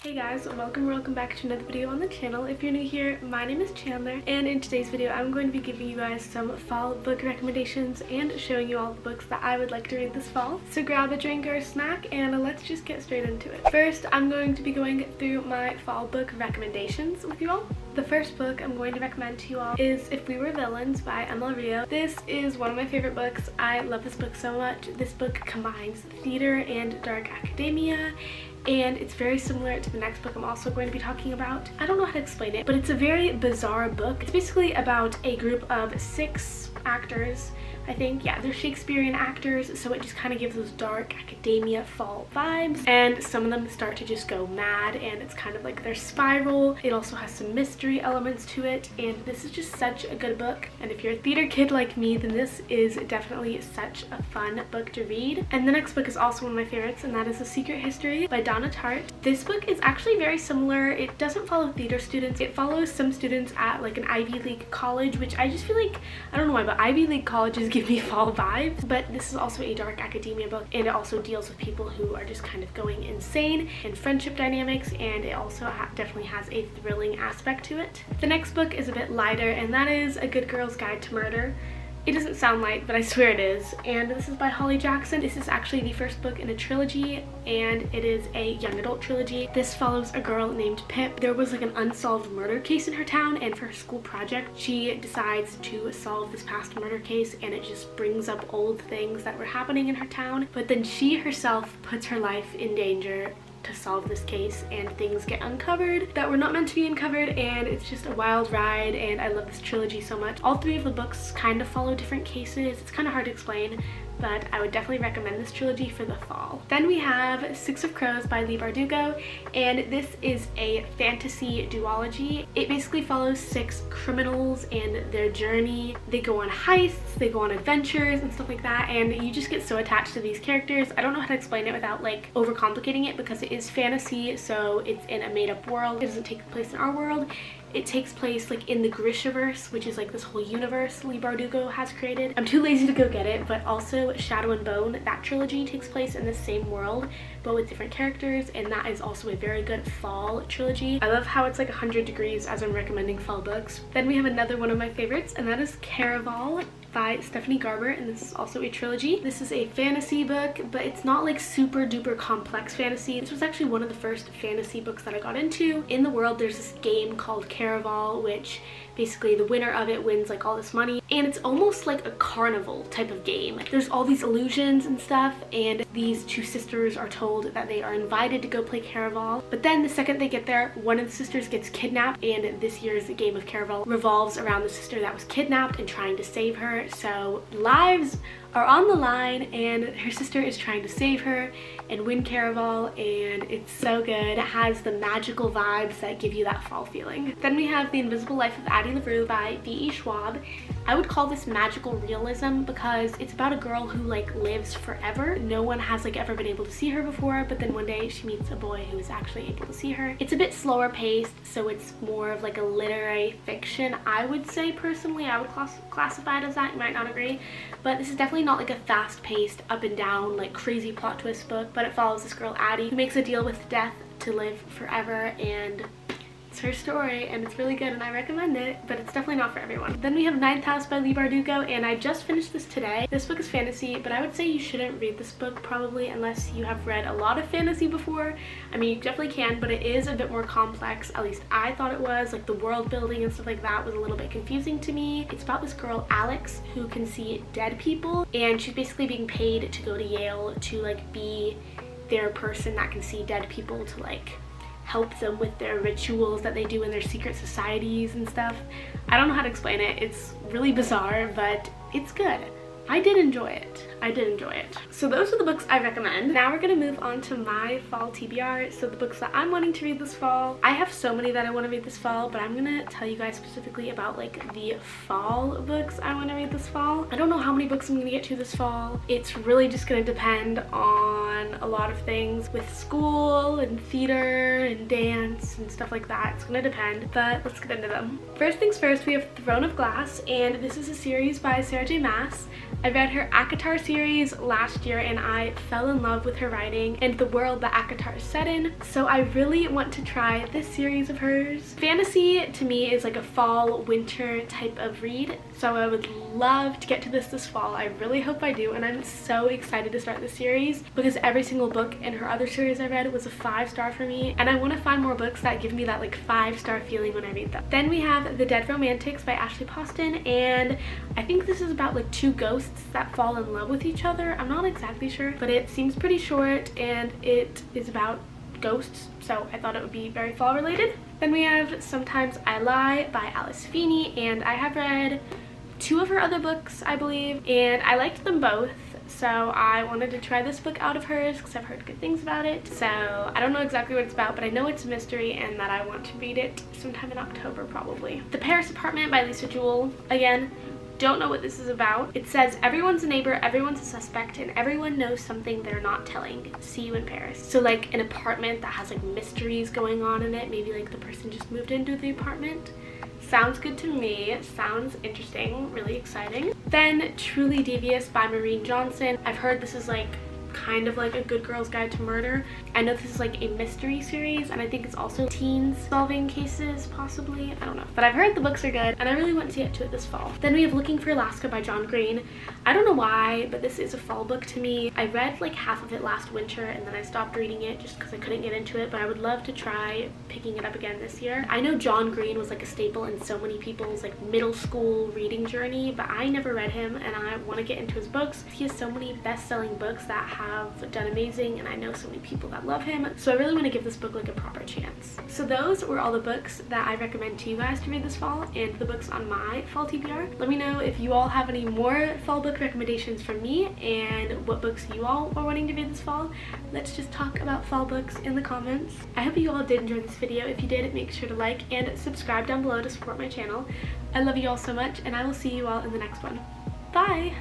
Hey guys, welcome back to another video on the channel. If you're new here, my name is Chandler, and in today's video I'm going to be giving you guys some fall book recommendations and showing you all the books that I would like to read this fall. So grab a drink or a snack and let's just get straight into it. First, I'm going to be going through my fall book recommendations with you all. The first book I'm going to recommend to you all is If We Were Villains by Emma Rio. This is one of my favorite books. I love this book so much. This book combines theater and dark academia, and it's very similar to the next book I'm also going to be talking about. I don't know how to explain it, but it's a very bizarre book. It's basically about a group of 6 actors, I think. Yeah, they're Shakespearean actors, so it just kind of gives those dark academia fall vibes, and some of them start to just go mad, and it's kind of like their spiral. It also has some mystery elements to it, and this is just such a good book. And if you're a theater kid like me, then this is definitely such a fun book to read. And the next book is also one of my favorites, and that is A Secret History by Donna Tartt. This book is actually very similar. It doesn't follow theater students. It follows some students at like an Ivy League college, which I just feel like, I don't know why, but Ivy League colleges give me fall vibes. But this is also a dark academia book, and it also deals with people who are just kind of going insane and friendship dynamics, and it also definitely has a thrilling aspect to it. The next book is a bit lighter, and that is A Good Girl's Guide to Murder. It doesn't sound light, but I swear it is. And this is by Holly Jackson. This is actually the first book in a trilogy, and it is a young adult trilogy. This follows a girl named Pip. There was like an unsolved murder case in her town, and for her school project, she decides to solve this past murder case, and it just brings up old things that were happening in her town. But then she herself puts her life in danger to solve this case, and things get uncovered that were not meant to be uncovered, and it's just a wild ride, and I love this trilogy so much. All 3 of the books kind of follow different cases. It's kind of hard to explain, but I would definitely recommend this trilogy for the fall. Then we have Six of Crows by Leigh Bardugo, and this is a fantasy duology. It basically follows 6 criminals and their journey. They go on heists, they go on adventures and stuff like that, and you just get so attached to these characters. I don't know how to explain it without like overcomplicating it, because it is fantasy, so it's in a made-up world. It doesn't take place in our world. It takes place like in the Grishaverse, which is like this whole universe Leigh Bardugo has created. I'm too lazy to go get it, but also Shadow and Bone, that trilogy takes place in the same world, but with different characters, and that is also a very good fall trilogy. I love how it's like 100 degrees as I'm recommending fall books. Then we have another one of my favorites, and that is Caraval by Stephanie Garber, and this is also a trilogy. This is a fantasy book, but it's not like super duper complex fantasy. This was actually one of the first fantasy books that I got into. In the world, there's this game called Caraval, which basically the winner of it wins like all this money, and it's almost like a carnival type of game. There's all these illusions and stuff, and these 2 sisters are told that they are invited to go play Caraval, but then the second they get there, one of the sisters gets kidnapped, and this year's game of Caraval revolves around the sister that was kidnapped and trying to save her. So lives are on the line, and her sister is trying to save her and win Caraval, and it's so good. It has the magical vibes that give you that fall feeling. Then we have The Invisible Life of Addie LaRue by V.E. Schwab. I would call this magical realism because it's about a girl who like lives forever. No one has like ever been able to see her before, but then one day she meets a boy who is actually able to see her. It's a bit slower paced, so it's more of like a literary fiction, I would say. Personally, I would classify it as that. You might not agree, but this is definitely not like a fast-paced, up and down, like crazy plot twist book, but it follows this girl Addie who makes a deal with death to live forever, and it's her story, and it's really good, and I recommend it, but it's definitely not for everyone. Then we have Ninth House by Leigh Bardugo, and I just finished this today. This book is fantasy, but I would say you shouldn't read this book probably unless you have read a lot of fantasy before. I mean, you definitely can, but it is a bit more complex. At least I thought it was. Like the world building and stuff like that was a little bit confusing to me. It's about this girl Alex who can see dead people, and she's basically being paid to go to Yale to like be their person that can see dead people, to like help them with their rituals that they do in their secret societies and stuff. I don't know how to explain it. It's really bizarre, but it's good. I did enjoy it. I did enjoy it. So those are the books I recommend. Now we're gonna move on to my fall TBR. So the books that I'm wanting to read this fall. I have so many that I want to read this fall, but I'm gonna tell you guys specifically about like the fall books I want to read this fall. I don't know how many books I'm gonna get to this fall. It's really just gonna depend on a lot of things with school and theater and dance and stuff like that. It's gonna depend, but let's get into them. First things first, we have Throne of Glass, and this is a series by Sarah J. Maas. I read her ACOTAR series last year and I fell in love with her writing and the world that ACOTAR is set in, so I really want to try this series of hers. Fantasy to me is like a fall winter type of read, so I would love to get to this fall. I really hope I do, and I'm so excited to start this series because every single book in her other series I read was a 5-star for me, and I want to find more books that give me that like 5-star feeling when I read them. Then we have The Dead Romantics by Ashley Poston, and I think this is about like 2 ghosts that fall in love with each other. I'm not exactly sure, but it seems pretty short and it is about ghosts, so I thought it would be very fall related. Then we have Sometimes I Lie by Alice Feeney, and I have read 2 of her other books, I believe, and I liked them both, so I wanted to try this book out of hers because I've heard good things about it. So I don't know exactly what it's about, but I know it's a mystery and that I want to read it sometime in October probably. The Paris Apartment by Lisa Jewell. Again, don't know what this is about. It says everyone's a neighbor, everyone's a suspect, and everyone knows something they're not telling. See you in Paris. So like an apartment that has like mysteries going on in it. Maybe like the person just moved into the apartment. Sounds good to me. Sounds interesting, really exciting. Then Truly Devious by Maureen Johnson. I've heard this is like kind of like a Good Girl's Guide to Murder. I know this is like a mystery series, and I think it's also teens solving cases, possibly. I don't know, but I've heard the books are good and I really want to get to it this fall. Then we have Looking for Alaska by John Green. I don't know why, but this is a fall book to me. I read like half of it last winter and then I stopped reading it just because I couldn't get into it, but I would love to try picking it up again this year. I know John Green was like a staple in so many people's like middle school reading journey, but I never read him and I want to get into his books. He has so many best-selling books that have done amazing, and I know so many people that love him, so I really want to give this book like a proper chance. So those were all the books that I recommend to you guys to read this fall and the books on my fall TBR. Let me know if you all have any more fall book recommendations from me and what books you all are wanting to read this fall. Let's just talk about fall books in the comments. I hope you all did enjoy this video. If you did, make sure to like and subscribe down below to support my channel. I love you all so much, and I will see you all in the next one. Bye!